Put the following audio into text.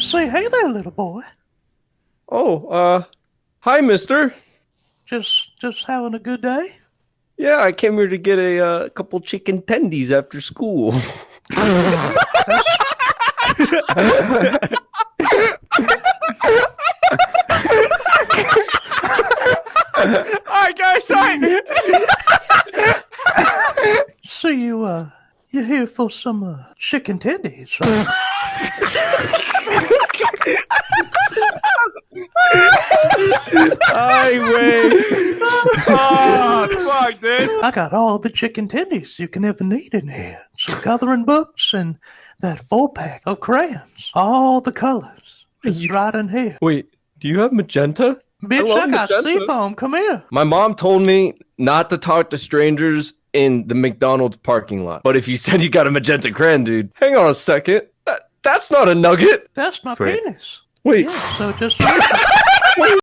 Say hey there, little boy. Oh, hi, mister. Just having a good day? Yeah, I came here to get a couple chicken tendies after school. That's, Alright, guys, sorry. so you're here for some chicken tendies, right? Highway. Oh, fuck, dude. I got all the chicken tendies you can ever need in here. Some coloring books and that 4-pack of crayons. All the colors. It's right in here. Wait, do you have magenta? Bitch, love I got magenta. seafoam. Come here. My mom told me not to talk to strangers in the McDonald's parking lot. But if you said you got a magenta crayon, dude, hang on a second. That's not a nugget. That's my Wait. penis. Wait. Yeah, so just...